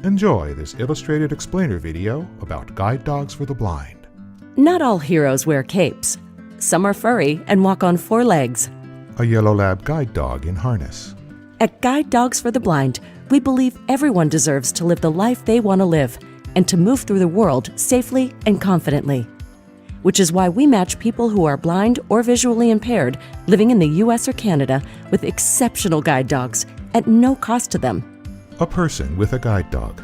Enjoy this illustrated explainer video about guide dogs for the blind. Not all heroes wear capes. Some are furry and walk on 4 legs. A yellow lab guide dog in harness. At Guide Dogs for the Blind, we believe everyone deserves to live the life they want to live and to move through the world safely and confidently. Which is why we match people who are blind or visually impaired living in the US or Canada with exceptional guide dogs at no cost to them. A person with a guide dog.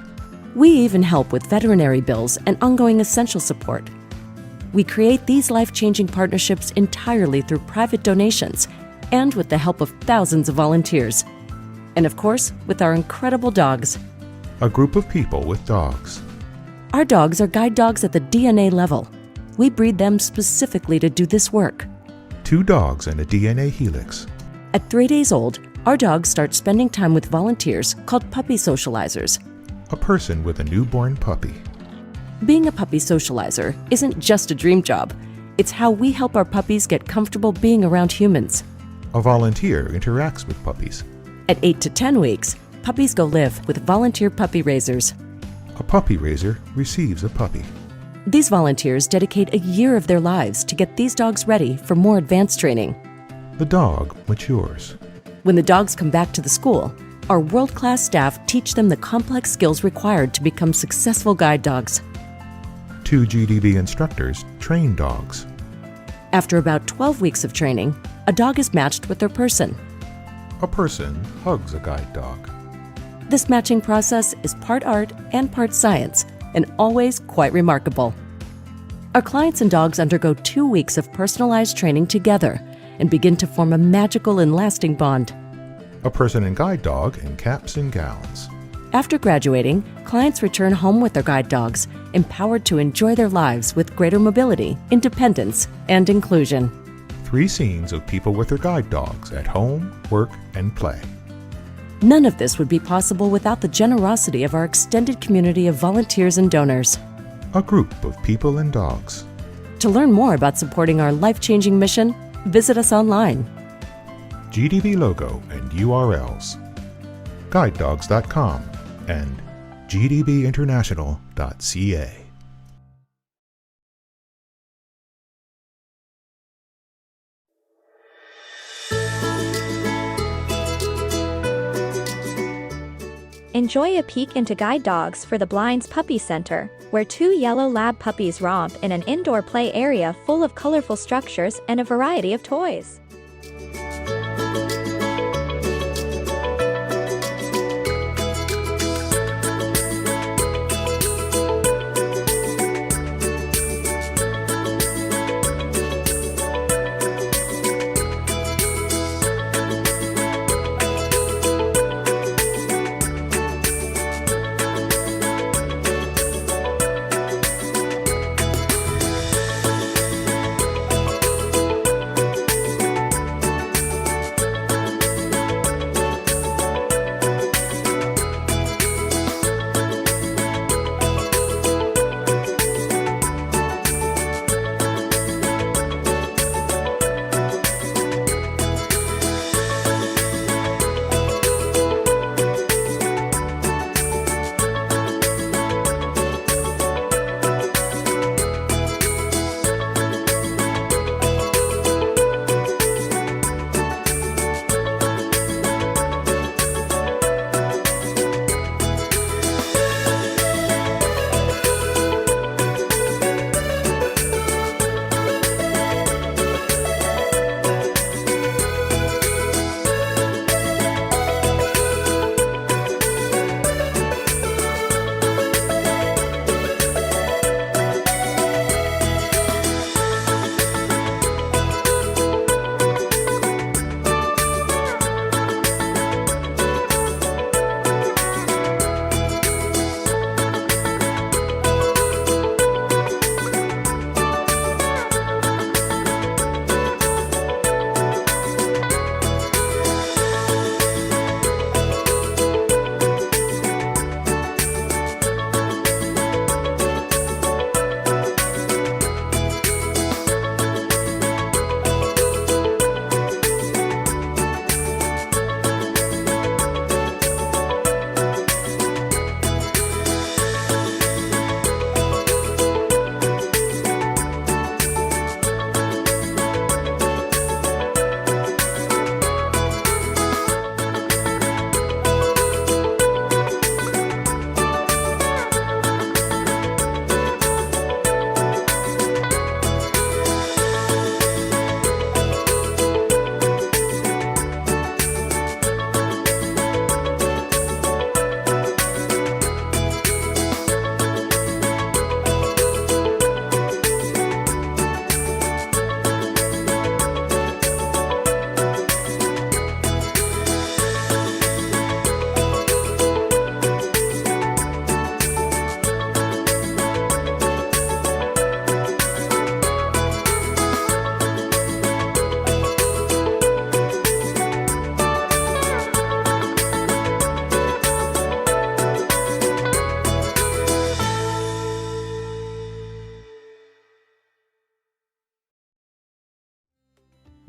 We even help with veterinary bills and ongoing essential support. We create these life-changing partnerships entirely through private donations and with the help of thousands of volunteers. And of course, with our incredible dogs. A group of people with dogs. Our dogs are guide dogs at the DNA level. We breed them specifically to do this work. 2 dogs and a DNA helix. At 3 days old, our dogs start spending time with volunteers called puppy socializers. A person with a newborn puppy. Being a puppy socializer isn't just a dream job. It's how we help our puppies get comfortable being around humans. A volunteer interacts with puppies. At 8 to 10 weeks, puppies go live with volunteer puppy raisers. A puppy raiser receives a puppy. These volunteers dedicate a year of their lives to get these dogs ready for more advanced training. The dog matures. When the dogs come back to the school, our world-class staff teach them the complex skills required to become successful guide dogs. 2 GDB instructors train dogs. After about 12 weeks of training, a dog is matched with their person. A person hugs a guide dog. This matching process is part art and part science, and always quite remarkable. Our clients and dogs undergo 2 weeks of personalized training together and begin to form a magical and lasting bond. A person and guide dog in caps and gowns. After graduating, clients return home with their guide dogs, empowered to enjoy their lives with greater mobility, independence, and inclusion. 3 scenes of people with their guide dogs at home, work, and play. None of this would be possible without the generosity of our extended community of volunteers and donors. A group of people and dogs. To learn more about supporting our life-changing mission, visit us online. GDB logo and URLs. GuideDogs.com and GDBinternational.ca. Enjoy a peek into Guide Dogs for the Blind's Puppy Center, where 2 yellow lab puppies romp in an indoor play area full of colorful structures and a variety of toys.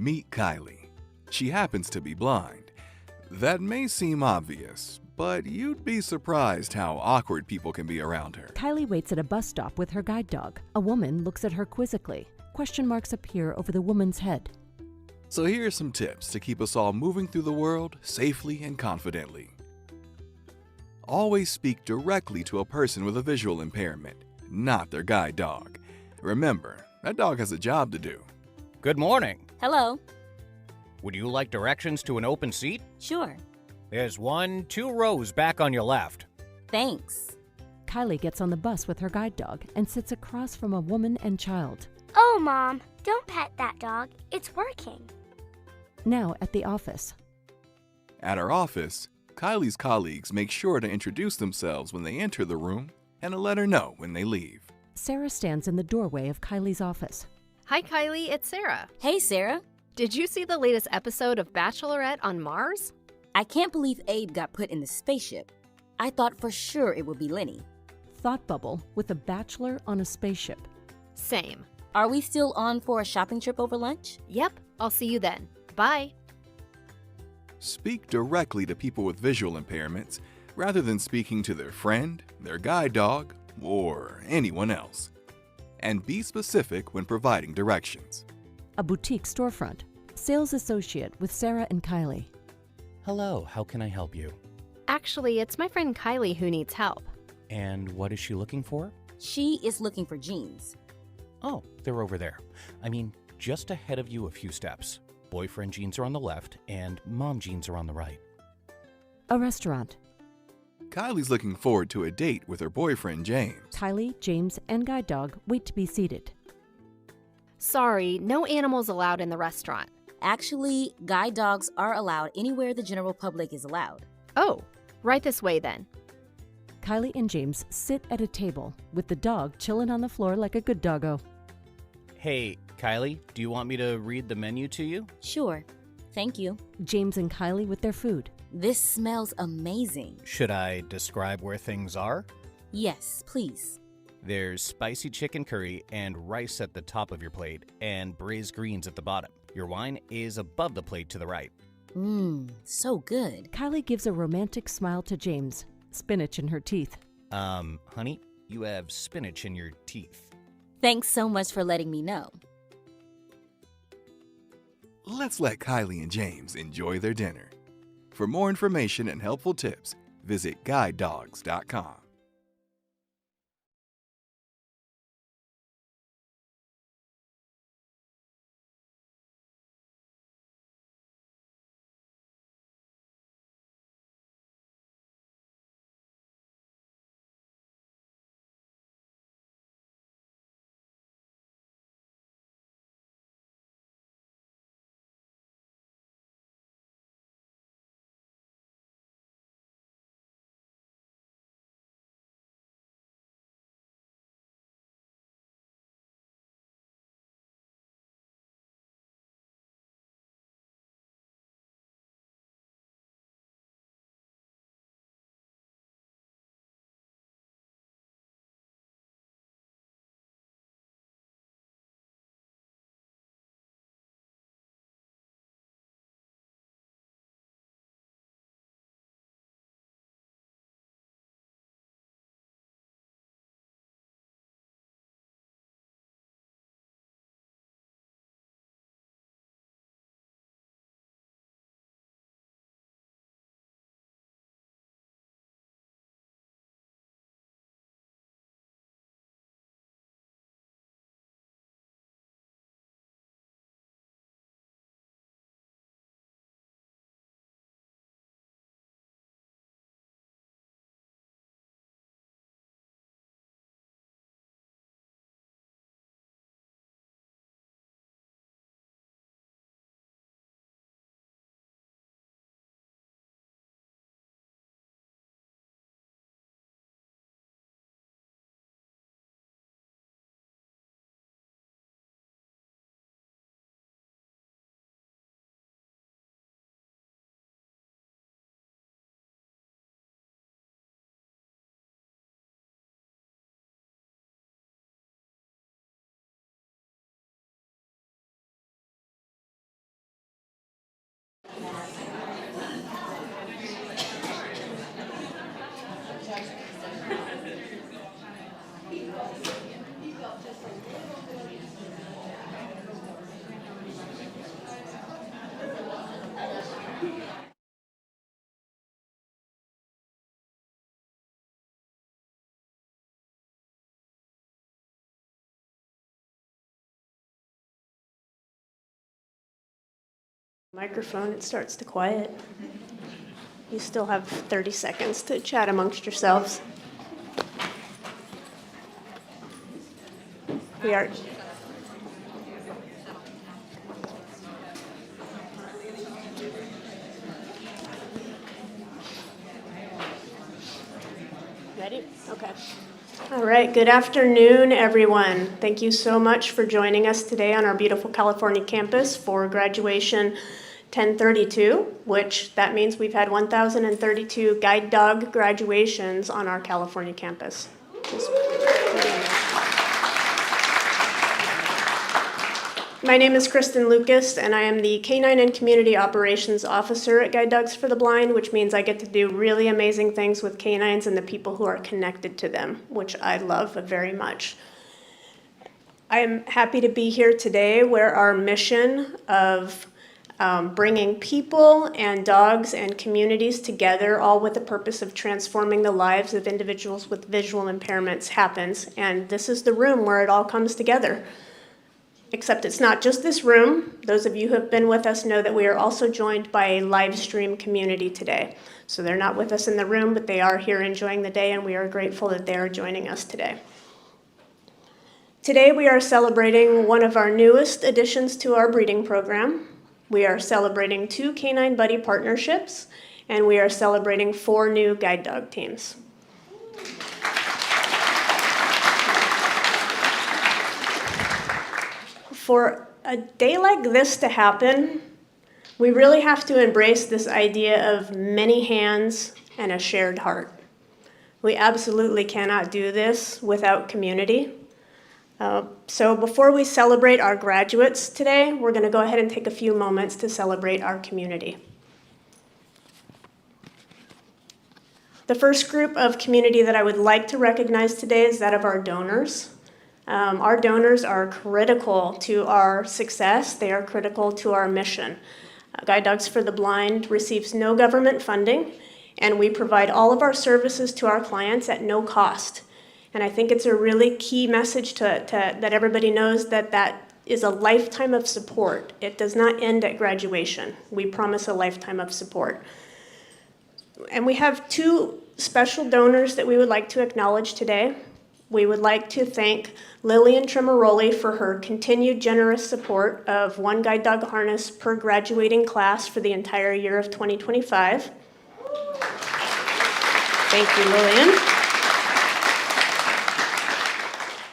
Meet Kylie. She happens to be blind. That may seem obvious, but you'd be surprised how awkward people can be around her. Kylie waits at a bus stop with her guide dog. A woman looks at her quizzically. Question marks appear over the woman's head. So here are some tips to keep us all moving through the world safely and confidently. Always speak directly to a person with a visual impairment, not their guide dog. Remember, that dog has a job to do. Good morning. Hello. Would you like directions to an open seat? Sure. There's 2 rows back on your left. Thanks. Kylie gets on the bus with her guide dog and sits across from a woman and child. Oh, Mom, don't pet that dog. It's working. Now at the office. At our office, Kylie's colleagues make sure to introduce themselves when they enter the room and to let her know when they leave. Sarah stands in the doorway of Kylie's office. Hi, Kylie. It's Sarah. Hey, Sarah. Did you see the latest episode of Bachelorette on Mars? I can't believe Abe got put in the spaceship. I thought for sure it would be Lenny. Thought bubble with a bachelor on a spaceship. Same. Are we still on for a shopping trip over lunch? Yep. I'll see you then. Bye. Speak directly to people with visual impairments rather than speaking to their friend, their guide dog, or anyone else. And be specific when providing directions. A boutique storefront. Sales associate with Sarah and Kylie. Hello, how can I help you? Actually, it's my friend Kylie who needs help. And what is she looking for? She is looking for jeans. Oh, they're over there. I mean, just ahead of you a few steps. Boyfriend jeans are on the left and mom jeans are on the right. A restaurant. Kylie's looking forward to a date with her boyfriend, James. Kylie, James, and guide dog wait to be seated. Sorry, no animals allowed in the restaurant. Actually, guide dogs are allowed anywhere the general public is allowed. Oh, right this way then. Kylie and James sit at a table with the dog chilling on the floor like a good doggo. Hey, Kylie, do you want me to read the menu to you? Sure. Thank you. James and Kylie with their food. This smells amazing. Should I describe where things are? Yes, please. There's spicy chicken curry and rice at the top of your plate and braised greens at the bottom. Your wine is above the plate to the right. So good. Kylie gives a romantic smile to James. Spinach in her teeth. Honey, you have spinach in your teeth. Thanks so much for letting me know. Let's let Kylie and James enjoy their dinner. For more information and helpful tips, visit guidedogs.com. Microphone, it starts to quiet. You still have 30 seconds to chat amongst yourselves. We are. Ready? Okay. All right, good afternoon, everyone. Thank you so much for joining us today on our beautiful California campus for graduation 1032, which that means we've had 1,032 guide dog graduations on our California campus. My name is Kristen Lucas, and I am the Canine and Community Operations Officer at Guide Dogs for the Blind, which means I get to do really amazing things with canines and the people who are connected to them, which I love very much. I am happy to be here today where our mission of bringing people and dogs and communities together, all with the purpose of transforming the lives of individuals with visual impairments, happens. And this is the room where it all comes together. Except it's not just this room. Those of you who have been with us know that we are also joined by a live stream community today. So they're not with us in the room, but they are here enjoying the day, and we are grateful that they are joining us today. Today we are celebrating one of our newest additions to our breeding program. We are celebrating 2 canine buddy partnerships, and we are celebrating 4 new guide dog teams. For a day like this to happen, we really have to embrace this idea of many hands and a shared heart. We absolutely cannot do this without community. So before we celebrate our graduates today, we're going to go ahead and take a few moments to celebrate our community. The first group of community that I would like to recognize today is that of our donors. Our donors are critical to our success. They are critical to our mission. Guide Dogs for the Blind receives no government funding, and we provide all of our services to our clients at no cost. And I think it's a really key message that everybody knows that is a lifetime of support. It does not end at graduation. We promise a lifetime of support. And we have 2 special donors that we would like to acknowledge today. We would like to thank Lillian Tremaroli for her continued generous support of 1 guide dog harness per graduating class for the entire year of 2025. Thank you, Lillian.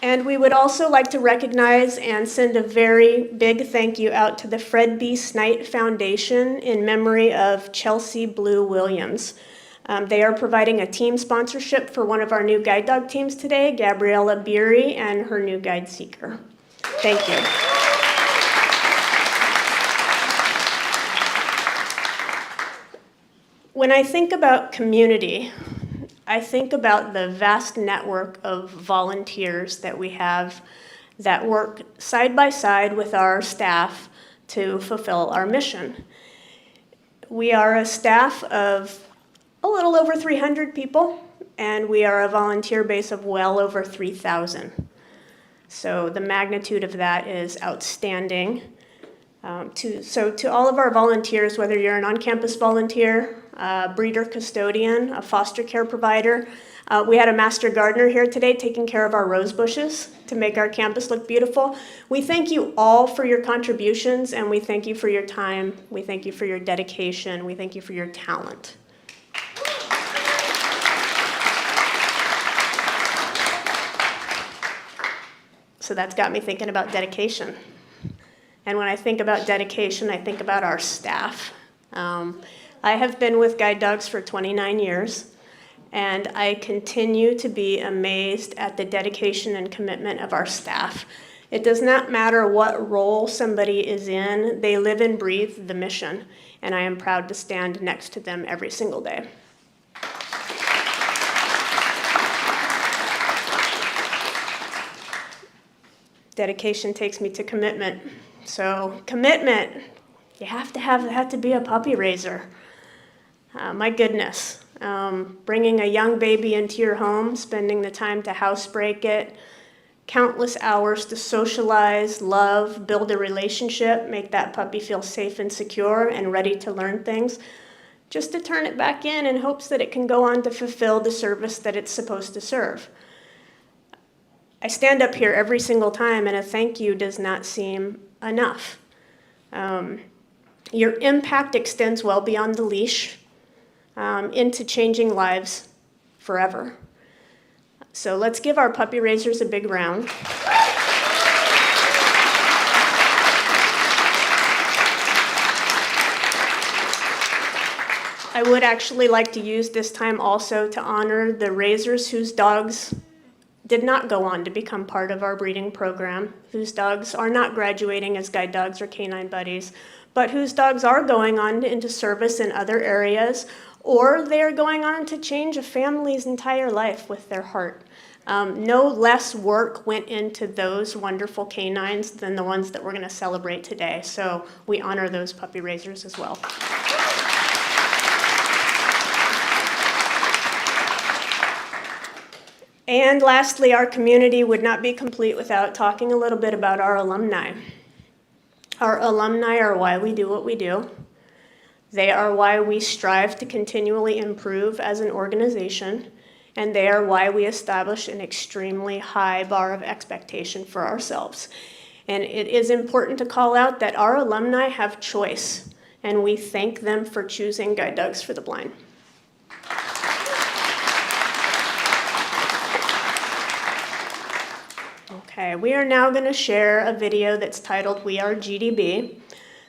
And we would also like to recognize and send a very big thank you out to the Fred B. Snight Foundation in memory of Chelsea Blue Williams. They are providing a team sponsorship for one of our new guide dog teams today, Gabriella Beery and her new guide Seeker. Thank you. When I think about community, I think about the vast network of volunteers that we have that work side by side with our staff to fulfill our mission. We are a staff of a little over 300 people, and we are a volunteer base of well over 3,000. So the magnitude of that is outstanding. To all of our volunteers, whether you're an on-campus volunteer, a breeder custodian, a foster care provider, we had a master gardener here today taking care of our rose bushes to make our campus look beautiful. We thank you all for your contributions, and we thank you for your time. We thank you for your dedication. We thank you for your talent. So that's got me thinking about dedication. And when I think about dedication, I think about our staff. I have been with Guide Dogs for 29 years, and I continue to be amazed at the dedication and commitment of our staff. It does not matter what role somebody is in, they live and breathe the mission, and I am proud to stand next to them every single day. Dedication takes me to commitment. So commitment, you have to have that to be a puppy raiser. My goodness, bringing a young baby into your home, spending the time to housebreak it, countless hours to socialize, love, build a relationship, make that puppy feel safe and secure and ready to learn things, just to turn it back in hopes that it can go on to fulfill the service that it's supposed to serve. I stand up here every single time and a thank you does not seem enough. Your impact extends well beyond the leash into changing lives forever. So let's give our puppy raisers a big round. I would actually like to use this time also to honor the raisers whose dogs did not go on to become part of our breeding program, whose dogs are not graduating as guide dogs or canine buddies, but whose dogs are going on into service in other areas, or they're going on to change a family's entire life with their heart. No less work went into those wonderful canines than the ones that we're going to celebrate today, so we honor those puppy raisers as well. And lastly, our community would not be complete without talking a little bit about our alumni. Our alumni are why we do what we do. They are why we strive to continually improve as an organization, and they are why we establish an extremely high bar of expectation for ourselves. And it is important to call out that our alumni have choice, and we thank them for choosing Guide Dogs for the Blind. Okay, we are now going to share a video that's titled We Are GDB.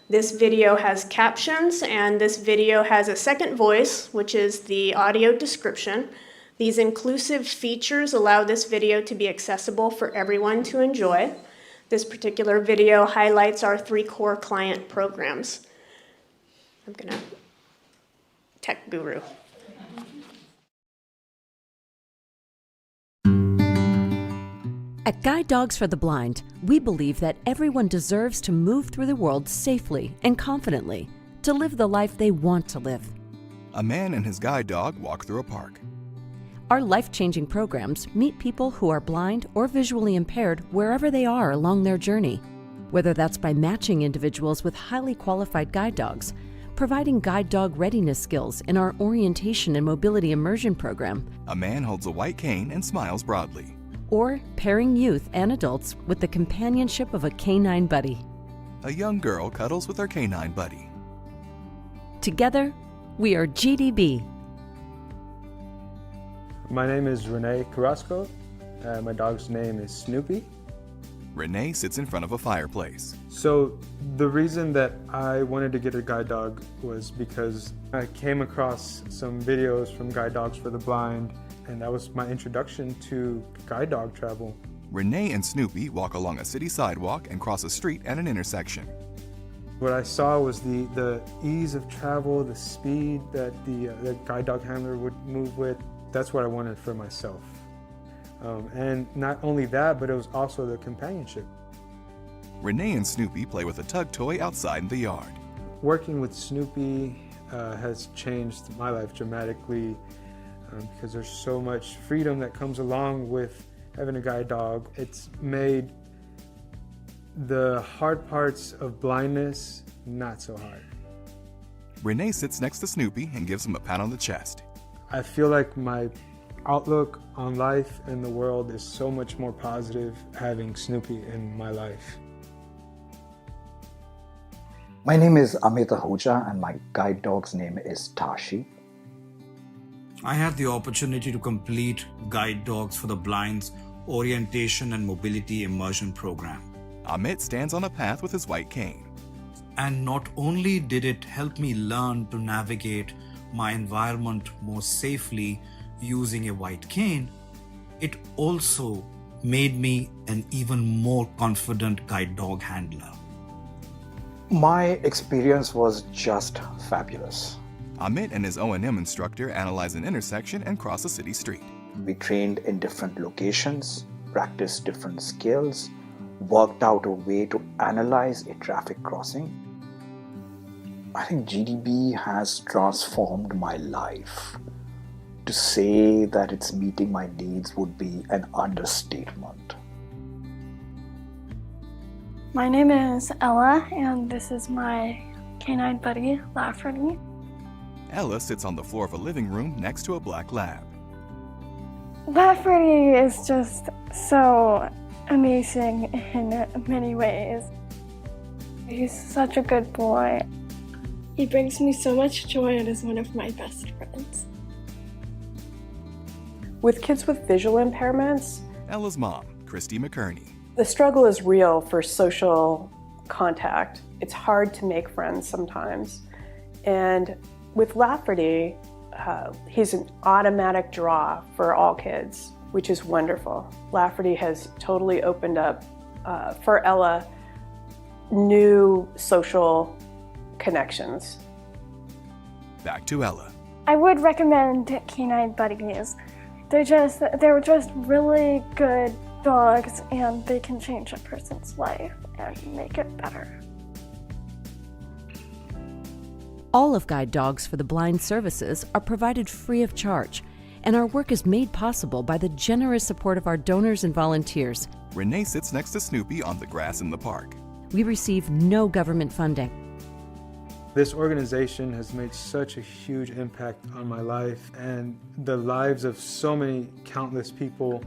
This video has captions, and this video has a second voice, which is the audio description. These inclusive features allow this video to be accessible for everyone to enjoy. This particular video highlights our 3 core client programs. I'm going to tech guru. At Guide Dogs for the Blind, we believe that everyone deserves to move through the world safely and confidently, to live the life they want to live. A man and his guide dog walk through a park. Our life-changing programs meet people who are blind or visually impaired wherever they are along their journey, whether that's by matching individuals with highly qualified guide dogs, providing guide dog readiness skills in our orientation and mobility immersion program. A man holds a white cane and smiles broadly. Or pairing youth and adults with the companionship of a canine buddy. A young girl cuddles with her canine buddy. Together, we are GDB. My name is Renee Carrasco. My dog's name is Snoopy. Renee sits in front of a fireplace. So the reason that I wanted to get a guide dog was because I came across some videos from Guide Dogs for the Blind, and that was my introduction to guide dog travel. Renee and Snoopy walk along a city sidewalk and cross a street at an intersection. What I saw was the ease of travel, the speed that the guide dog handler would move with. That's what I wanted for myself. And not only that, but it was also the companionship. Renee and Snoopy play with a tug toy outside in the yard. Working with Snoopy has changed my life dramatically. Because there's so much freedom that comes along with having a guide dog. It's made the hard parts of blindness not so hard. Renee sits next to Snoopy and gives him a pat on the chest. I feel like my outlook on life and the world is so much more positive having Snoopy in my life. My name is Amita Ahuja and my guide dog's name is Tashi. I had the opportunity to complete Guide Dogs for the Blind's Orientation and Mobility Immersion Program. Amit stands on a path with his white cane. And not only did it help me learn to navigate my environment more safely using a white cane, it also made me an even more confident guide dog handler. My experience was just fabulous. Amit and his O&M instructor analyze an intersection and cross a city street. We trained in different locations, practiced different skills, worked out a way to analyze a traffic crossing. I think GDB has transformed my life. To say that it's meeting my needs would be an understatement. My name is Ella, and this is my canine buddy, Lafferty. Ella sits on the floor of a living room next to a black lab. Lafferty is just so amazing in many ways. He's such a good boy. He brings me so much joy and is one of my best friends. With kids with visual impairments, Ella's mom, Christy McKerney. The struggle is real for social contact. It's hard to make friends sometimes. And with Lafferty, he's an automatic draw for all kids, which is wonderful. Lafferty has totally opened up, for Ella, new social connections. Back to Ella. I would recommend canine buddies. They're just really good dogs, and they can change a person's life and make it better. All of Guide Dogs for the Blind services are provided free of charge, and our work is made possible by the generous support of our donors and volunteers. Renee sits next to Snoopy on the grass in the park. We receive no government funding. This organization has made such a huge impact on my life and the lives of so many countless people,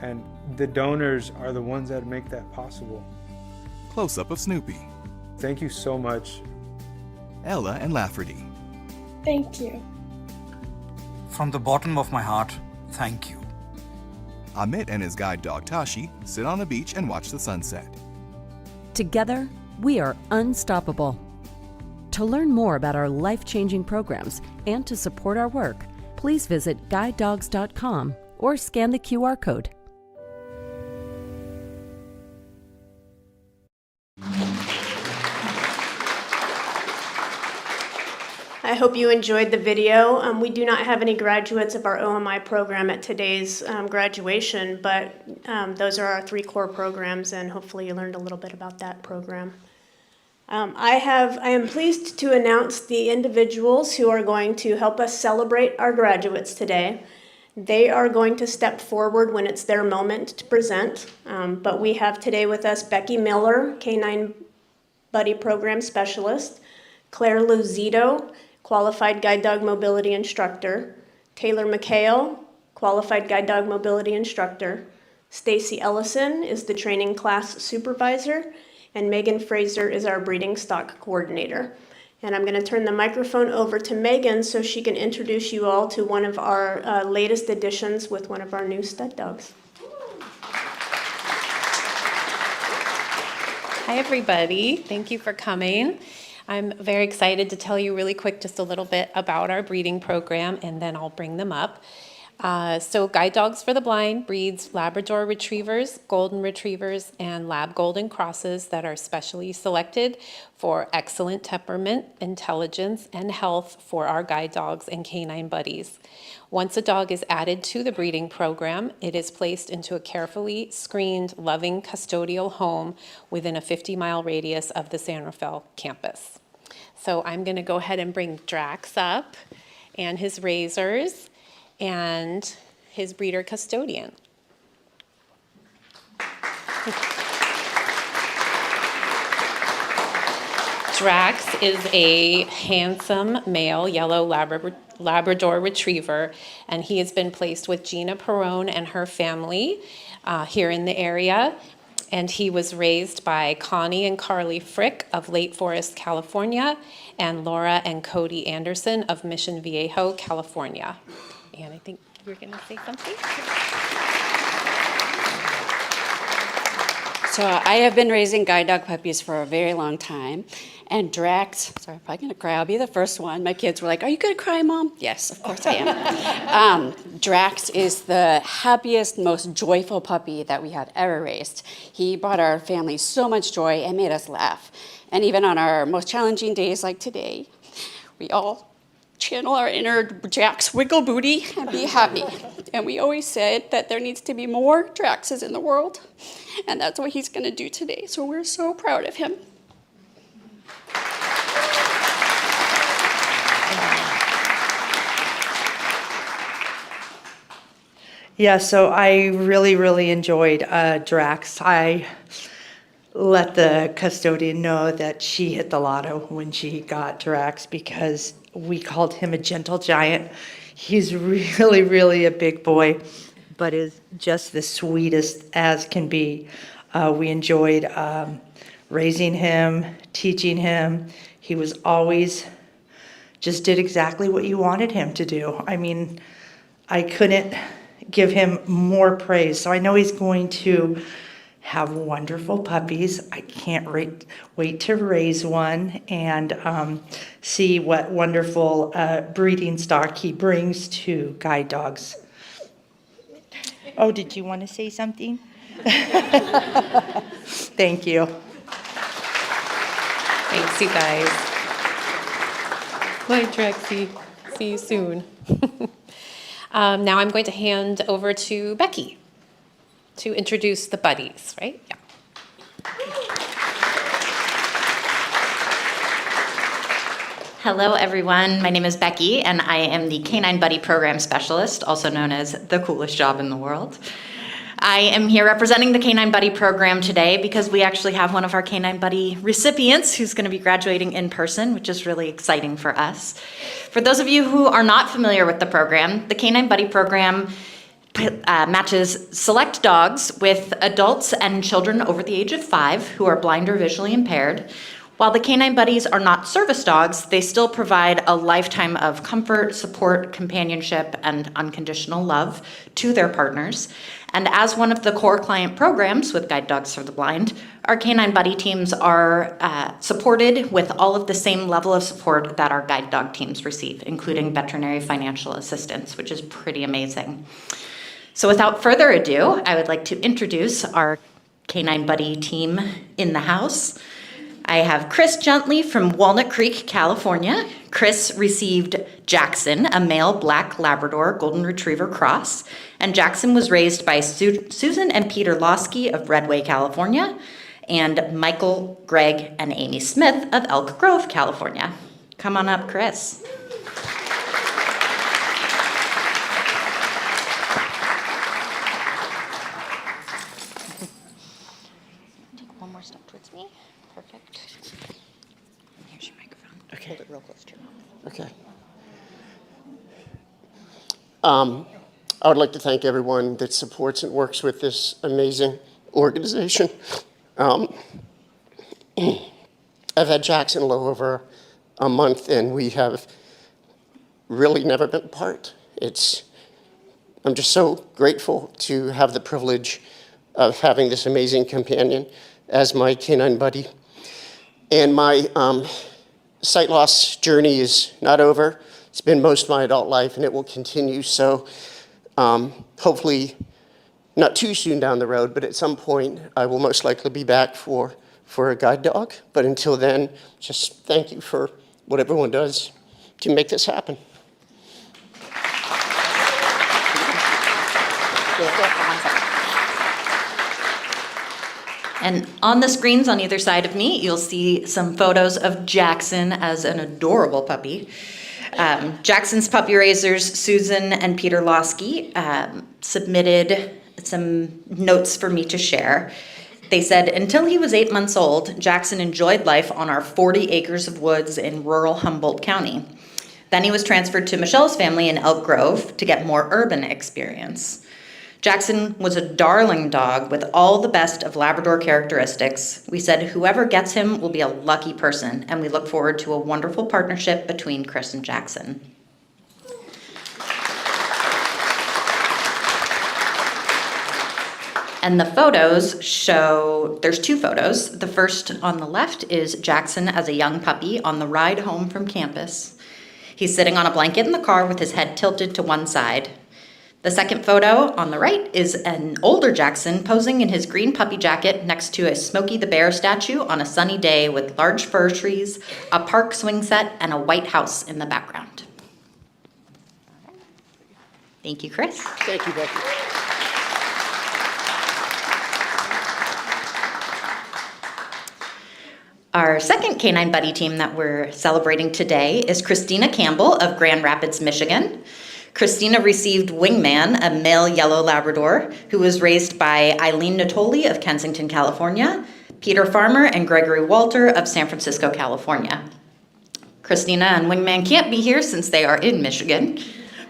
and the donors are the ones that make that possible. Close-up of Snoopy. Thank you so much. Ella and Lafferty. Thank you. From the bottom of my heart, thank you. Amit and his guide dog Tashi sit on a beach and watch the sunset. Together, we are unstoppable. To learn more about our life-changing programs and to support our work, please visit guidedogs.com or scan the QR code. I hope you enjoyed the video. We do not have any graduates of our OMI program at today's graduation, but those are our 3 core programs, and hopefully you learned a little bit about that program. I am pleased to announce the individuals who are going to help us celebrate our graduates today. They are going to step forward when it's their moment to present, but we have today with us Becky Miller, Canine Buddy Program Specialist, Claire Luzito, Qualified Guide Dog Mobility Instructor, Taylor McHale, Qualified Guide Dog Mobility Instructor, Stacy Ellison is the Training Class Supervisor, and Megan Fraser is our Breeding Stock Coordinator. And I'm going to turn the microphone over to Megan so she can introduce you all to one of our latest additions with one of our new stud dogs. Hi everybody, thank you for coming. I'm very excited to tell you really quick just a little bit about our breeding program, and then I'll bring them up. So Guide Dogs for the Blind breeds Labrador Retrievers, Golden Retrievers, and Lab Golden Crosses that are specially selected for excellent temperament, intelligence, and health for our guide dogs and canine buddies. Once a dog is added to the breeding program, it is placed into a carefully screened, loving custodial home within a 50-mile radius of the San Rafael campus. So I'm going to go ahead and bring Drax up and his razors and his breeder custodian. Drax is a handsome male yellow Labrador Retriever, and he has been placed with Gina Perrone and her family here in the area. And he was raised by Connie and Carly Frick of Lake Forest, California, and Laura and Cody Anderson of Mission Viejo, California. And I think you were going to say something? So I have been raising guide dog puppies for a very long time. And Drax, sorry, I'm probably going to cry. I'll be the first one. My kids were like, "Are you going to cry, Mom?" Yes, of course I am. Drax is the happiest, most joyful puppy that we have ever raised. He brought our family so much joy and made us laugh. And even on our most challenging days like today, we all channel our inner Drax wiggle booty and be happy. And we always said that there needs to be more Draxes in the world. And that's what he's going to do today. So we're so proud of him. Yeah, so I really enjoyed Drax. I let the custodian know that she hit the lotto when she got Drax because we called him a gentle giant. He's really a big boy, but is just the sweetest as can be. We enjoyed raising him, teaching him. He was always just did exactly what you wanted him to do. I mean, I couldn't give him more praise. So I know he's going to have wonderful puppies. I can't wait to raise one and see what wonderful breeding stock he brings to guide dogs. Oh, did you want to say something? Thank you. Thanks, you guys. Bye, Trixie. See you soon. Now I'm going to hand over to Becky to introduce the buddies, right? Yeah. Hello, everyone. My name is Becky, and I am the Canine Buddy Program Specialist, also known as the coolest job in the world. I am here representing the Canine Buddy Program today because we actually have one of our Canine Buddy recipients who's going to be graduating in person, which is really exciting for us. For those of you who are not familiar with the program, the Canine Buddy Program matches select dogs with adults and children over the age of 5 who are blind or visually impaired. While the Canine Buddies are not service dogs, they still provide a lifetime of comfort, support, companionship, and unconditional love to their partners. And as one of the core client programs with Guide Dogs for the Blind, our Canine Buddy teams are supported with all of the same level of support that our guide dog teams receive, including veterinary financial assistance, which is pretty amazing. So without further ado, I would like to introduce our Canine Buddy team in the house. I have Chris Gently from Walnut Creek, California. Chris received Jackson, a male black Labrador Golden Retriever cross, and Jackson was raised by Susan and Peter Losky of Redway, California, and Michael, Greg, and Amy Smith of Elk Grove, California. Come on up, Chris. Take one more step towards me. Perfect. Here's your microphone. Okay. Hold it real close to your mouth. Okay. I would like to thank everyone that supports and works with this amazing organization. I've had Jackson a little over a month, and we have really never been apart. I'm just so grateful to have the privilege of having this amazing companion as my canine buddy. And my sight loss journey is not over. It's been most of my adult life, and it will continue. So hopefully not too soon down the road, but at some point I will most likely be back for a guide dog. But until then, just thank you for what everyone does to make this happen. And on the screens on either side of me, you'll see some photos of Jackson as an adorable puppy. Jackson's puppy raisers, Susan and Peter Losky, submitted some notes for me to share. They said, until he was 8 months old, Jackson enjoyed life on our 40 acres of woods in rural Humboldt County. Then he was transferred to Michelle's family in Elk Grove to get more urban experience. Jackson was a darling dog with all the best of Labrador characteristics. We said whoever gets him will be a lucky person, and we look forward to a wonderful partnership between Chris and Jackson. And the photos show, there's two photos. The first on the left is Jackson as a young puppy on the ride home from campus. He's sitting on a blanket in the car with his head tilted to one side. The second photo on the right is an older Jackson posing in his green puppy jacket next to a Smokey the Bear statue on a sunny day with large fir trees, a park swing set, and a white house in the background. Thank you, Chris. Thank you, Becky. Our second Canine Buddy team that we're celebrating today is Christina Campbell of Grand Rapids, Michigan. Christina received Wingman, a male yellow Labrador, who was raised by Eileen Natoli of Kensington, California, Peter Farmer and Gregory Walter of San Francisco, California. Christina and Wingman can't be here since they are in Michigan,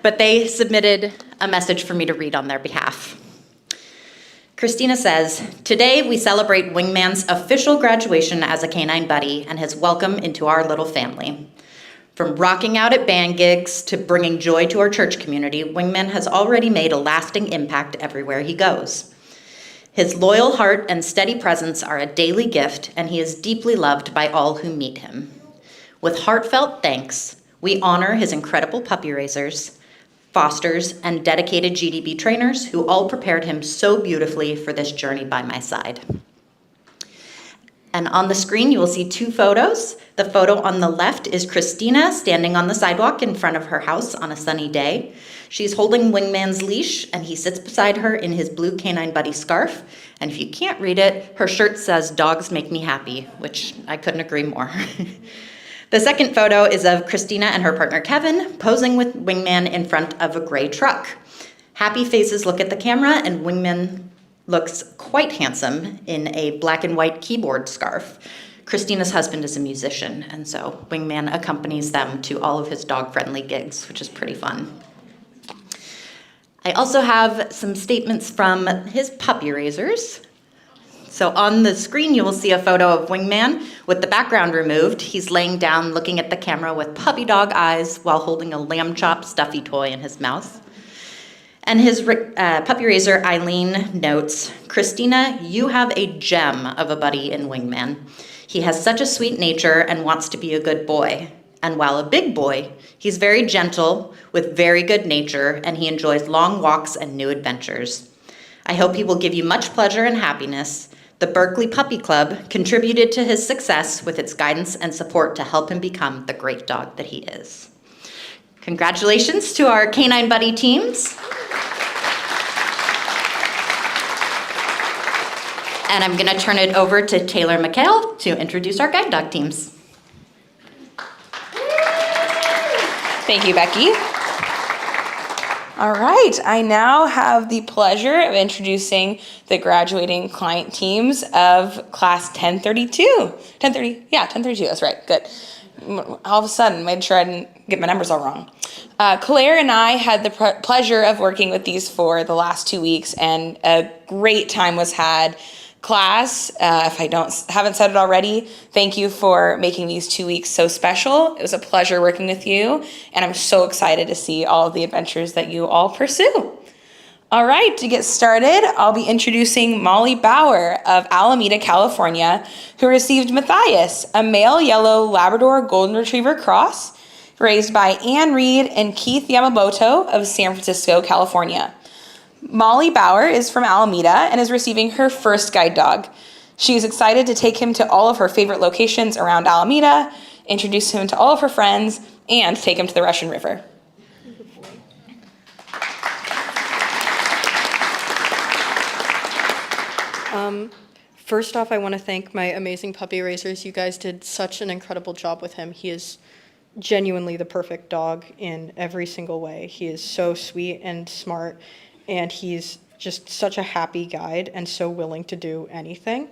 but they submitted a message for me to read on their behalf. Christina says, "Today we celebrate Wingman's official graduation as a canine buddy and his welcome into our little family. From rocking out at band gigs to bringing joy to our church community, Wingman has already made a lasting impact everywhere he goes. His loyal heart and steady presence are a daily gift, and he is deeply loved by all who meet him. With heartfelt thanks, we honor his incredible puppy raisers, fosters, and dedicated GDB trainers who all prepared him so beautifully for this journey by my side." And on the screen, you will see two photos. The photo on the left is Christina standing on the sidewalk in front of her house on a sunny day. She's holding Wingman's leash, and he sits beside her in his blue Canine Buddy scarf. And if you can't read it, her shirt says, "Dogs make me happy," which I couldn't agree more. The second photo is of Christina and her partner Kevin posing with Wingman in front of a gray truck. Happy faces look at the camera, and Wingman looks quite handsome in a black and white keyboard scarf. Christina's husband is a musician, and so Wingman accompanies them to all of his dog-friendly gigs, which is pretty fun. I also have some statements from his puppy raisers. So on the screen, you will see a photo of Wingman with the background removed. He's laying down looking at the camera with puppy dog eyes while holding a lamb chop stuffy toy in his mouth. And his puppy raiser, Eileen, notes, "Christina, you have a gem of a buddy in Wingman. He has such a sweet nature and wants to be a good boy. And while a big boy, he's very gentle with very good nature, and he enjoys long walks and new adventures. I hope he will give you much pleasure and happiness. The Berkeley Puppy Club contributed to his success with its guidance and support to help him become the great dog that he is." Congratulations to our Canine Buddy teams. And I'm going to turn it over to Taylor McHale to introduce our guide dog teams. Thank you, Becky. All right, I now have the pleasure of introducing the graduating client teams of class 1032. 1032, that's right, good. All of a sudden, made sure I didn't get my numbers all wrong. Claire and I had the pleasure of working with these for the last 2 weeks, and a great time was had. Class, if I haven't said it already, thank you for making these 2 weeks so special. It was a pleasure working with you, and I'm so excited to see all of the adventures that you all pursue. All right, to get started, I'll be introducing Molly Bauer of Alameda, California, who received Matthias, a male yellow Labrador Golden Retriever cross, raised by Ann Reed and Keith Yamamoto of San Francisco, California. Molly Bauer is from Alameda and is receiving her first guide dog. She is excited to take him to all of her favorite locations around Alameda, introduce him to all of her friends, and take him to the Russian River. First off, I want to thank my amazing puppy raisers. You guys did such an incredible job with him. He is genuinely the perfect dog in every single way. He is so sweet and smart, and he's just such a happy guide and so willing to do anything.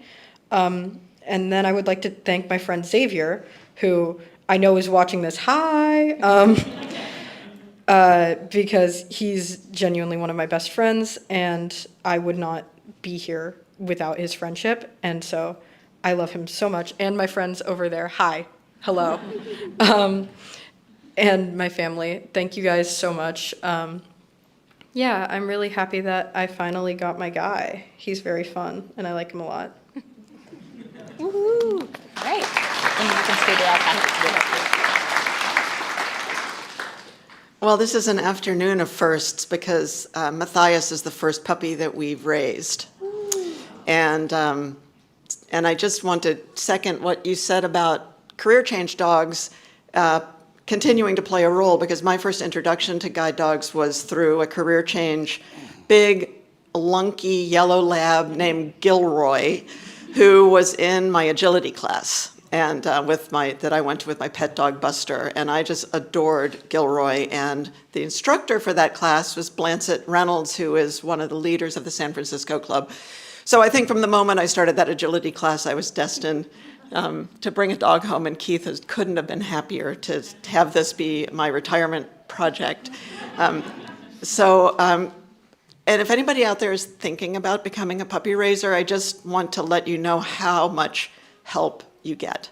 And then I would like to thank my friend Xavier, who I know is watching this. Hi! Because he's genuinely one of my best friends, and I would not be here without his friendship, and so I love him so much. And my friends over there, hi, hello. And my family, thank you guys so much. Yeah, I'm really happy that I finally got my guy. He's very fun, and I like him a lot. Woohoo! Great. And you can stay there. I'll pass it to you. Well, this is an afternoon of firsts because Matthias is the first puppy that we've raised. And I just want to second what you said about career change dogs continuing to play a role, because my first introduction to guide dogs was through a career change, big, lunky yellow lab named Gilroy, who was in my agility class. And that I went to with my pet dog Buster, and I just adored Gilroy. And the instructor for that class was Blancett Reynolds, who is one of the leaders of the San Francisco Club. So I think from the moment I started that agility class, I was destined to bring a dog home, and Keith couldn't have been happier to have this be my retirement project. And if anybody out there is thinking about becoming a puppy raiser, I just want to let you know how much help you get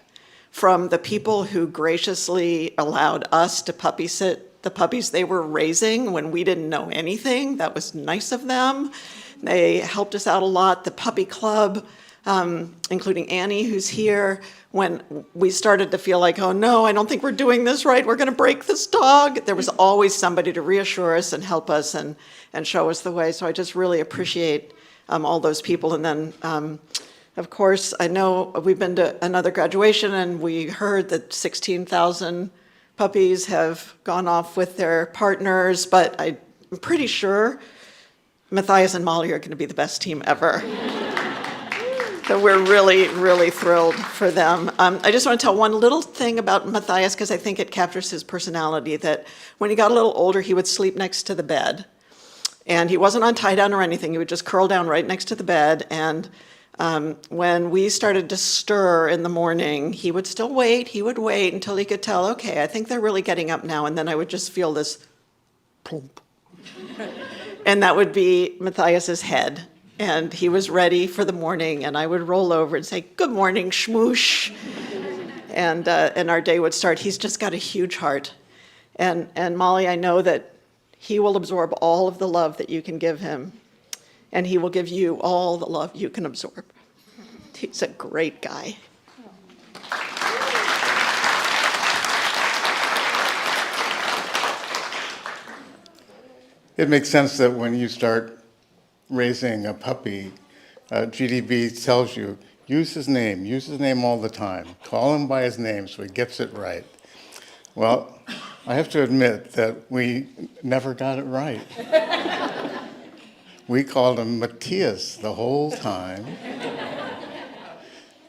from the people who graciously allowed us to puppy sit the puppies they were raising when we didn't know anything. That was nice of them. They helped us out a lot. The puppy club, including Annie, who's here, when we started to feel like, oh no, I don't think we're doing this right, we're gonna break this dog, there was always somebody to reassure us and help us and show us the way. So I just really appreciate all those people. And then of course, I know we've been to another graduation and we heard that 16,000 puppies have gone off with their partners, but I'm pretty sure Matthias and Molly are going to be the best team ever. So we're really, really thrilled for them. I just want to tell one little thing about Matthias, because I think it captures his personality, that when he got a little older, he would sleep next to the bed. And he wasn't on tie down or anything. He would just curl down right next to the bed. And when we started to stir in the morning, he would still wait. He would wait until he could tell, okay, I think they're really getting up now. And then I would just feel this plump. And that would be Matthias's head. And he was ready for the morning. And I would roll over and say, good morning, schmoosh. And our day would start. He's just got a huge heart. And Molly, I know that he will absorb all of the love that you can give him. And he will give you all the love you can absorb. He's a great guy. It makes sense that when you start raising a puppy, GDB tells you, use his name all the time. Call him by his name so he gets it right. Well, I have to admit that we never got it right. We called him Matthias the whole time.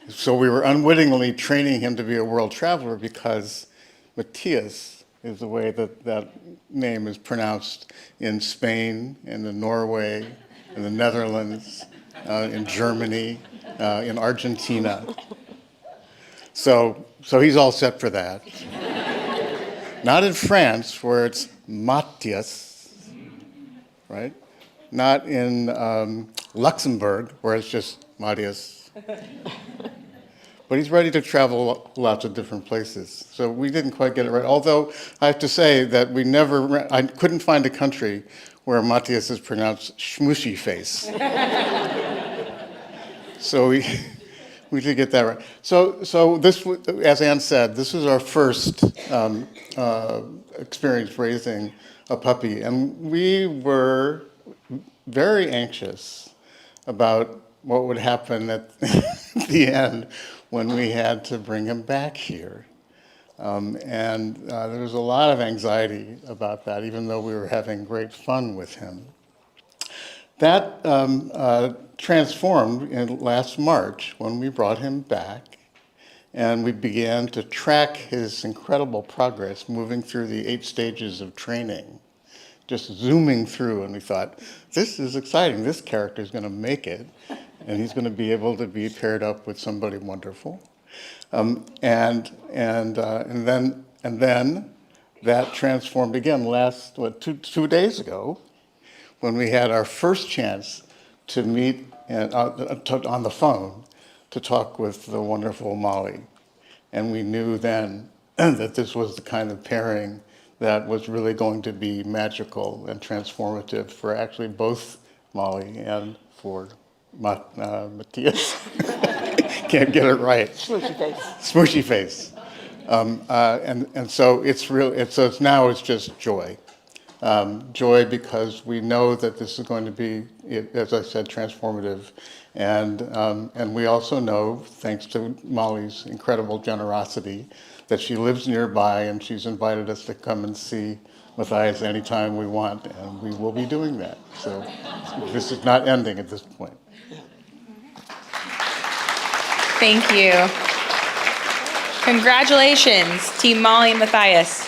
So we were unwittingly training him to be a world traveler because Matthias is the way that name is pronounced in Spain, in Norway, in the Netherlands, in Germany, in Argentina. So he's all set for that. Not in France, where it's Matthias, right? Not in Luxembourg, where it's just Matthias. But he's ready to travel lots of different places. So we didn't quite get it right. Although I have to say that I couldn't find a country where Matthias is pronounced schmooshy face. So we did get that right. So this, as Anne said, this was our first experience raising a puppy. And we were very anxious about what would happen at the end when we had to bring him back here. And there was a lot of anxiety about that, even though we were having great fun with him. That transformed in last March when we brought him back and we began to track his incredible progress moving through the 8 stages of training, just zooming through, and we thought, this is exciting, this character is going to make it, and he's going to be able to be paired up with somebody wonderful. And then that transformed again two days ago, when we had our first chance to meet on the phone to talk with the wonderful Molly. And we knew then that this was the kind of pairing that was really going to be magical and transformative for actually both Molly and for Matthias. Can't get it right. Smooshy face. Smooshy face. And so it's now it's just joy. Joy because we know that this is going to be, as I said, transformative. And we also know, thanks to Molly's incredible generosity, that she lives nearby and she's invited us to come and see Matthias anytime we want, and we will be doing that. So this is not ending at this point. Thank you. Congratulations, Team Molly and Matthias.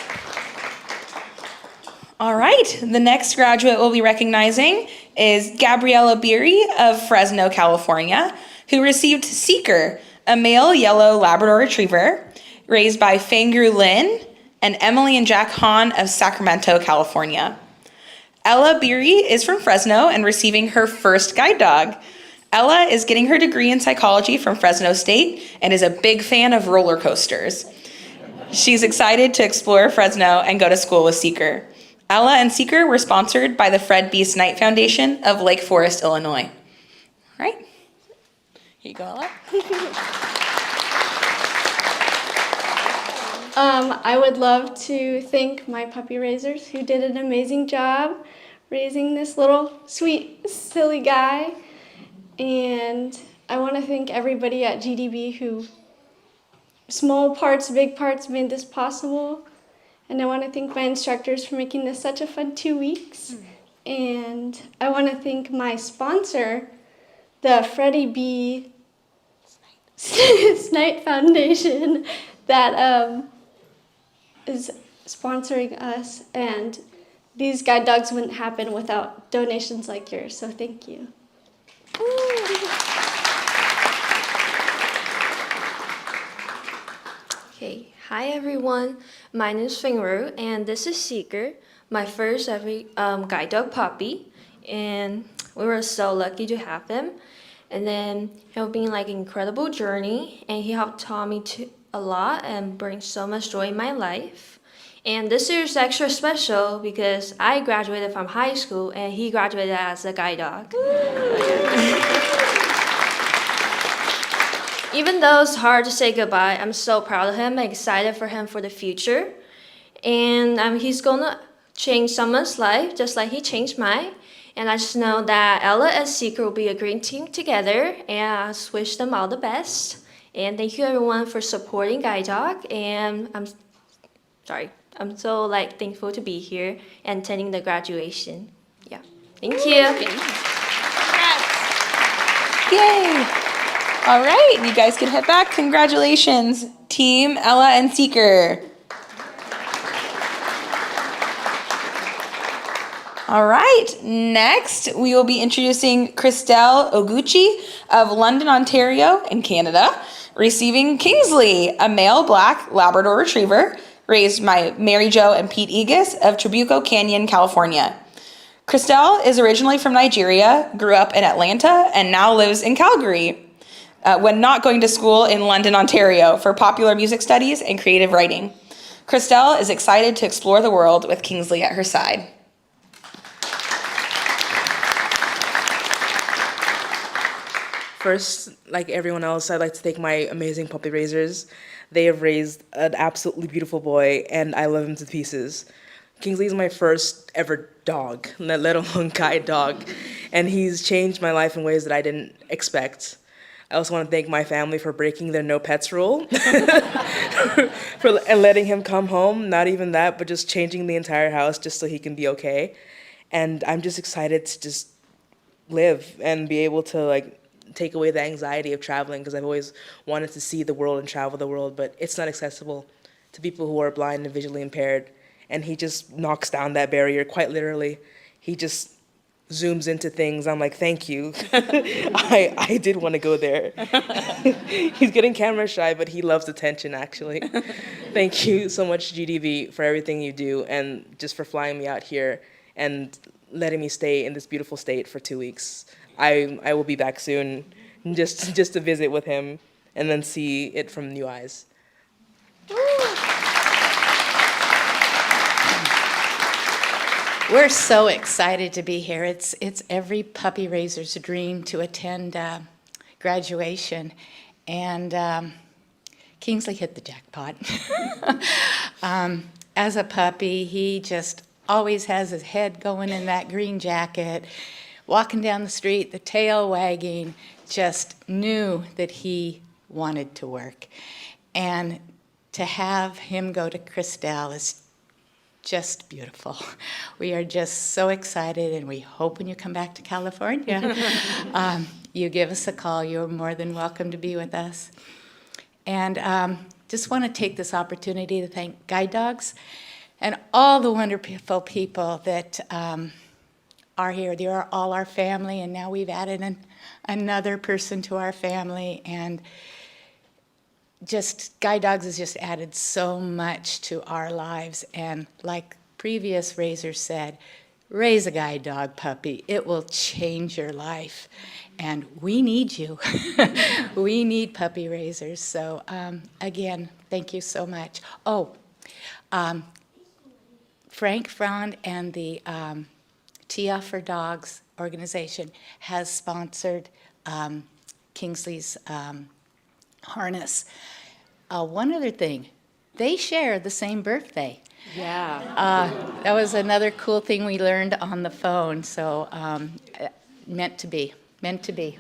All right, the next graduate we'll be recognizing is Gabriella Beery of Fresno, California, who received Seeker, a male yellow Labrador Retriever, raised by Fangru Lin and Emily and Jack Hahn of Sacramento, California. Ella Beery is from Fresno and receiving her first guide dog. Ella is getting her degree in psychology from Fresno State and is a big fan of roller coasters. She's excited to explore Fresno and go to school with Seeker. Ella and Seeker were sponsored by the Fred Beast Knight Foundation of Lake Forest, Illinois. All right. Here you go, Ella. I would love to thank my puppy raisers who did an amazing job raising this little sweet, silly guy. And I want to thank everybody at GDB who, small parts, big parts, made this possible. And I want to thank my instructors for making this such a fun 2 weeks. And I want to thank my sponsor, the Freddie B. Snight Foundation, that is sponsoring us. And these guide dogs wouldn't happen without donations like yours, so thank you. Okay, hi everyone. My name is Fingru, and this is Seeker, my first ever guide dog puppy, and we were so lucky to have him. And then he's been like an incredible journey, and he helped taught me a lot and brings so much joy in my life. And this year is extra special because I graduated from high school, and he graduated as a guide dog. Even though it's hard to say goodbye, I'm so proud of him and excited for him for the future. And he's gonna change someone's life just like he changed mine. And I just know that Ella and Seeker will be a great team together, and I just wish them all the best. And thank you everyone for supporting Guide Dog. And I'm so thankful to be here and attending the graduation. Yeah, thank you. Yay! All right, you guys can head back. Congratulations, Team Ella and Seeker. All right, next we will be introducing Christelle Oguchi of London, Ontario in Canada, receiving Kingsley, a male black Labrador Retriever, raised by Mary Jo and Pete Egas of Trabuco Canyon, California. Christelle is originally from Nigeria, grew up in Atlanta, and now lives in Calgary, when not going to school in London, Ontario for popular music studies and creative writing. Christelle is excited to explore the world with Kingsley at her side. First, like everyone else, I'd like to thank my amazing puppy raisers. They have raised an absolutely beautiful boy, and I love him to pieces. Kingsley is my first ever dog, let alone guide dog, and he's changed my life in ways that I didn't expect. I also want to thank my family for breaking their no pets rule and letting him come home. Not even that, but just changing the entire house just so he can be okay. And I'm just excited to just live and be able to take away the anxiety of traveling, because I've always wanted to see the world and travel the world, but it's not accessible to people who are blind and visually impaired. And he just knocks down that barrier, quite literally. He just zooms into things. I'm like, thank you. I did want to go there. He's getting camera shy, but he loves attention, actually. Thank you so much, GDB, for everything you do, and just for flying me out here and letting me stay in this beautiful state for 2 weeks. I will be back soon just to visit with him and then see it from new eyes. We're so excited to be here. It's every puppy raiser's dream to attend graduation, and Kingsley hit the jackpot. As a puppy, he just always has his head going in that green jacket, walking down the street, the tail wagging, just knew that he wanted to work. And to have him go to Christelle is just beautiful. We are just so excited, and we hope when you come back to California, you give us a call. You're more than welcome to be with us. And just want to take this opportunity to thank Guide Dogs and all the wonderful people that are here. They are all our family, and now we've added another person to our family. And just Guide Dogs has just added so much to our lives. And like previous raisers said, raise a guide dog puppy. It will change your life. And we need you. We need puppy raisers. So again, thank you so much. Oh, Frank Frond and the Tia for Dogs organization has sponsored Kingsley's harness. One other thing, they share the same birthday. Yeah. That was another cool thing we learned on the phone. So meant to be. Meant to be.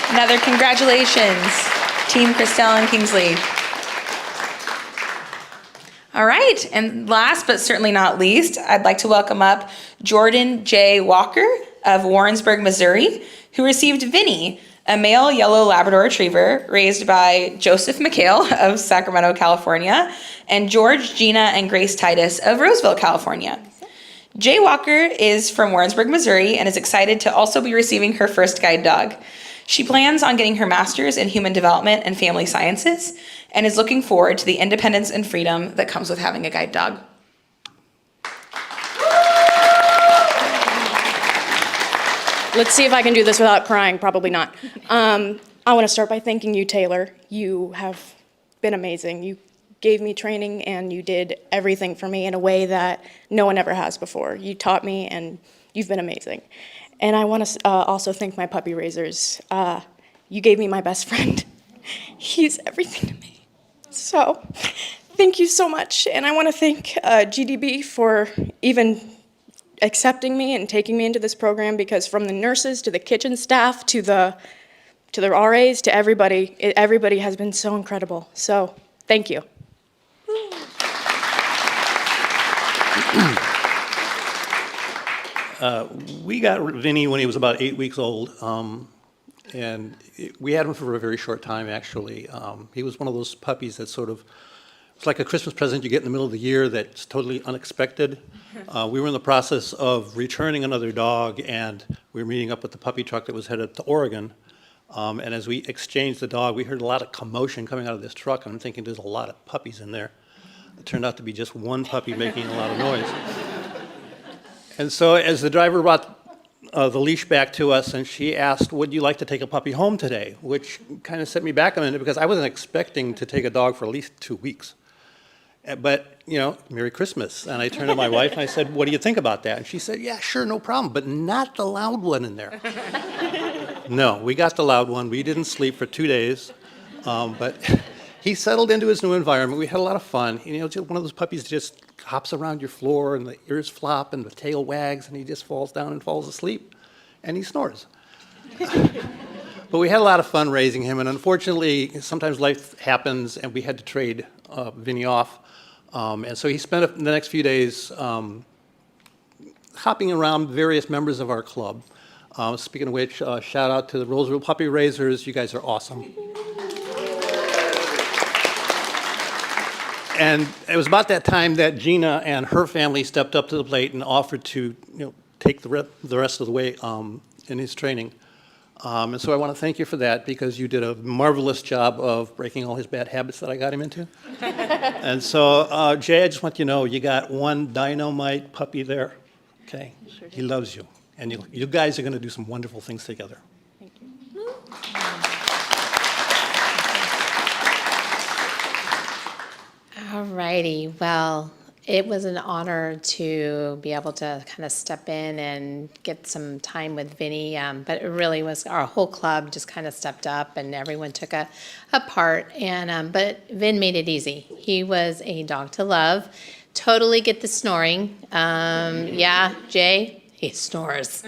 Another congratulations, Team Christelle and Kingsley. All right, and last but certainly not least, I'd like to welcome up Jordan J. Walker of Warrensburg, Missouri, who received Vinny, a male yellow Labrador Retriever raised by Joseph McHale of Sacramento, California, and George, Gina, and Grace Titus of Roseville, California. Jay Walker is from Warrensburg, Missouri, and is excited to also be receiving her first guide dog. She plans on getting her master's in human development and family sciences, and is looking forward to the independence and freedom that comes with having a guide dog. Let's see if I can do this without crying. Probably not. I want to start by thanking you, Taylor. You have been amazing. You gave me training, and you did everything for me in a way that no one ever has before. You taught me, and you've been amazing. And I want to also thank my puppy raisers. You gave me my best friend. He's everything to me. So thank you so much. And I want to thank GDB for even accepting me and taking me into this program, because from the nurses to the kitchen staff to the RAs to everybody has been so incredible. So thank you. We got Vinny when he was about 8 weeks old, and we had him for a very short time, actually. He was one of those puppies that sort of, it's like a Christmas present you get in the middle of the year that's totally unexpected. We were in the process of returning another dog, and we were meeting up with the puppy truck that was headed to Oregon. And as we exchanged the dog, we heard a lot of commotion coming out of this truck, and I'm thinking there's a lot of puppies in there. It turned out to be just one puppy making a lot of noise. And so as the driver brought the leash back to us, and she asked, would you like to take a puppy home today? Which kind of set me back a minute, because I wasn't expecting to take a dog for at least 2 weeks. But, you know, Merry Christmas. And I turned to my wife and I said, what do you think about that? And she said, yeah, sure, no problem, but not the loud one in there. No, we got the loud one. We didn't sleep for 2 days. But he settled into his new environment. We had a lot of fun. You know, just one of those puppies just hops around your floor, and the ears flop and the tail wags, and he just falls down and falls asleep, and he snores. But we had a lot of fun raising him, and unfortunately, sometimes life happens, and we had to trade Vinny off. And so he spent the next few days hopping around various members of our club. Speaking of which, shout out to the Roseville Puppy Raisers. You guys are awesome. And it was about that time that Gina and her family stepped up to the plate and offered to, take the rest of the way in his training. And so I want to thank you for that, because you did a marvelous job of breaking all his bad habits that I got him into. And so, Jay, I just want you to know you got one dynamite puppy there. Okay, sure, he loves you, and you guys are going to do some wonderful things together. Thank you. All righty. Well, It was an honor to be able to kind of step in and get some time with Vinny, but it really was our whole club just kind of stepped up and everyone took a part. And but Vin made it easy. He was a dog to love. Totally get the snoring. Yeah, Jay, he snores.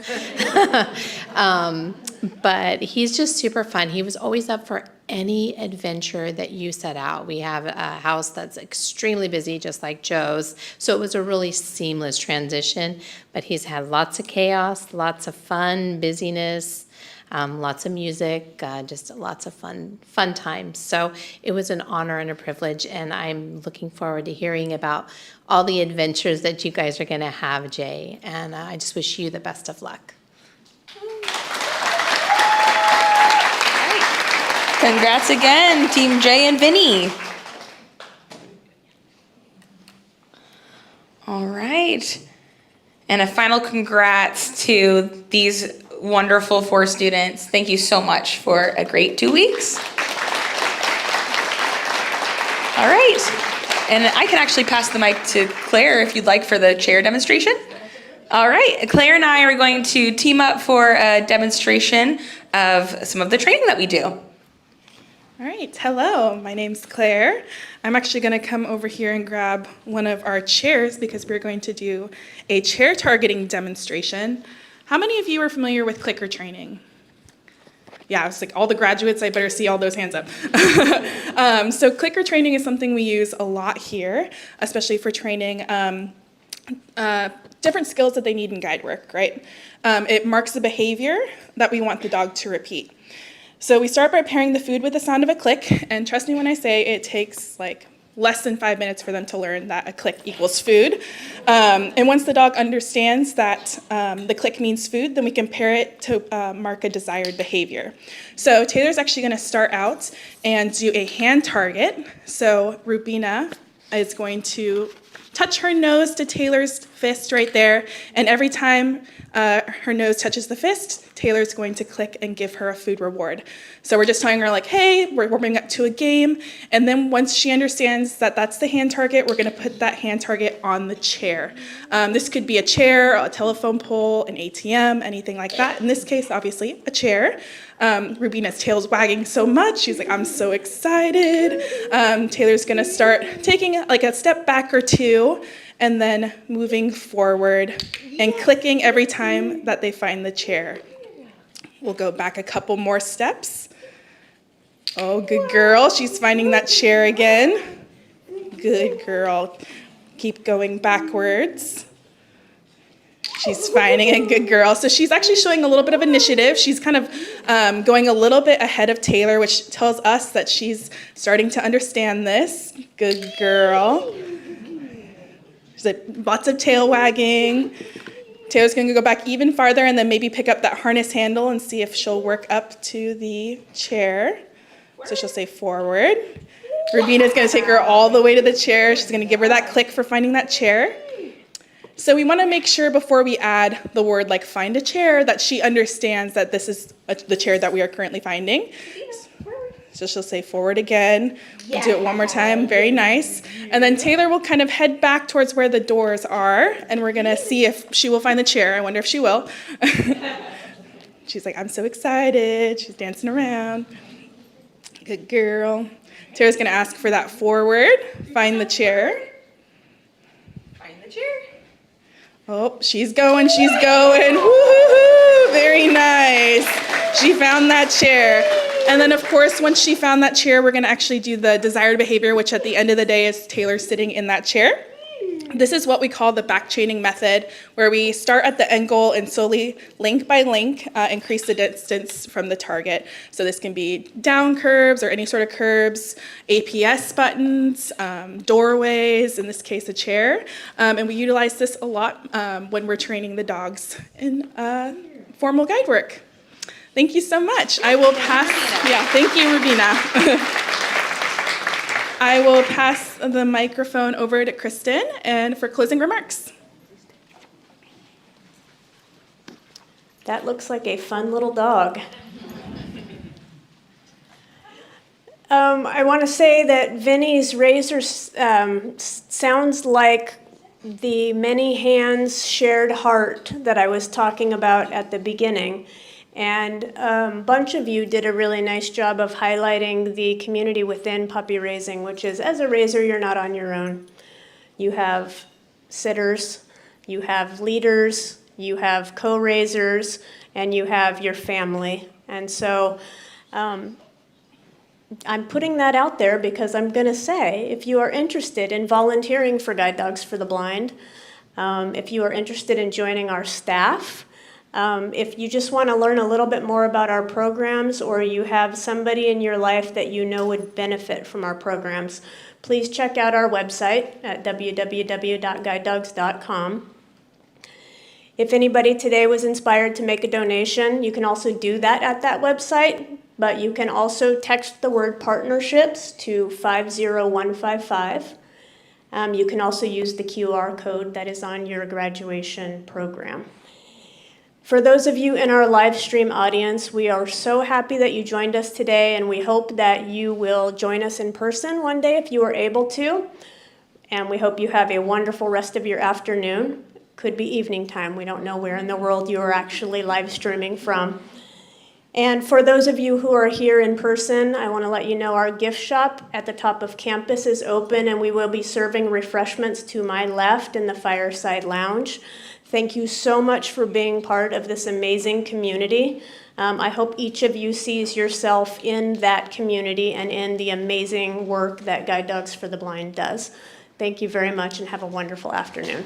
But he's just super fun. He was always up for any adventure that you set out. We have a house that's extremely busy, just like Joe's. So it was a really seamless transition, but he's had lots of chaos, lots of fun, busyness, lots of music, just lots of fun times. So it was an honor and a privilege, and I'm looking forward to hearing about all the adventures that you guys are gonna have, Jay. And I just wish you the best of luck. Congrats again, Team Jay and Vinny. All right. And a final congrats to these wonderful 4 students. Thank you so much for a great 2 weeks. All right. And I can actually pass the mic to Claire if you'd like for the chair demonstration. All right. Claire and I are going to team up for a demonstration of some of the training that we do. All right, hello, my name's Claire. I'm actually gonna come over here and grab one of our chairs because we're going to do a chair targeting demonstration. How many of you are familiar with clicker training? Yeah, it's like all the graduates, I better see all those hands up. So clicker training is something we use a lot here, especially for training different skills that they need in guide work, right? It marks the behavior that we want the dog to repeat. So we start by pairing the food with the sound of a click, and trust me when I say it takes like less than 5 minutes for them to learn that a click equals food. And once the dog understands that the click means food, then we can pair it to mark a desired behavior. So Taylor's actually gonna start out and do a hand target. So Rubina is going to touch her nose to Taylor's fist right there, and every time her nose touches the fist, Taylor's going to click and give her a food reward. So we're just telling her like, hey, we're warming up to a game, and then once she understands that that's the hand target, we're gonna put that hand target on the chair. This could be a chair, a telephone pole, an ATM, anything like that. In this case, obviously, a chair. Rubina's tail's wagging so much, she's like, I'm so excited. Taylor's gonna start taking like a step back or two, and then moving forward and clicking every time that they find the chair. We'll go back a couple more steps. Oh, good girl, she's finding that chair again. Good girl. Keep going backwards. She's finding a good girl. So she's actually showing a little bit of initiative. She's kind of going a little bit ahead of Taylor, which tells us that she's starting to understand this. Good girl. There's lots of tail wagging. Taylor's gonna go back even farther and then maybe pick up that harness handle and see if she'll work up to the chair. So she'll say forward. Rubina's gonna take her all the way to the chair. She's gonna give her that click for finding that chair. So we wanna make sure before we add the word like find a chair that she understands that this is the chair that we are currently finding. So she'll say forward again. We'll do it one more time, very nice. And then Taylor will kind of head back towards where the doors are, and we're gonna see if she will find the chair. I wonder if she will. She's like, I'm so excited. She's dancing around. Good girl. Taylor's gonna ask for that forward, find the chair. Find the chair. Oh, she's going. Woo-hoo-hoo, very nice. She found that chair. And then, of course, once she found that chair, we're gonna actually do the desired behavior, which at the end of the day is Taylor sitting in that chair. This is what we call the back chaining method, where we start at the end goal and slowly, link by link, increase the distance from the target. So this can be down curbs or any sort of curbs, APS buttons, doorways, in this case a chair. And we utilize this a lot when we're training the dogs in formal guide work. Thank you so much. I will pass, thank you, Rubina. I will pass the microphone over to Kristen and for closing remarks. That looks like a fun little dog. I want to say that Vinny's razor sounds like the many hands, shared heart that I was talking about at the beginning. And a bunch of you did a really nice job of highlighting the community within puppy raising, which is, as a raiser, you're not on your own. You have sitters, you have leaders, you have co-raisers, and you have your family. And so I'm putting that out there because I'm going to say, if you are interested in volunteering for Guide Dogs for the Blind, if you are interested in joining our staff, if you just want to learn a little bit more about our programs, or you have somebody in your life that you know would benefit from our programs, please check out our website at www.guidedogs.com. If anybody today was inspired to make a donation, you can also do that at that website, but you can also text the word partnerships to 50155. You can also use the QR code that is on your graduation program. For those of you in our live stream audience, we are so happy that you joined us today, and we hope that you will join us in person one day if you are able to. And we hope you have a wonderful rest of your afternoon. Could be evening time. We don't know where in the world you are actually live streaming from. And for those of you who are here in person, I want to let you know our gift shop at the top of campus is open, and we will be serving refreshments to my left in the Fireside Lounge. Thank you so much for being part of this amazing community. I hope each of you sees yourself in that community and in the amazing work that Guide Dogs for the Blind does. Thank you very much and have a wonderful afternoon.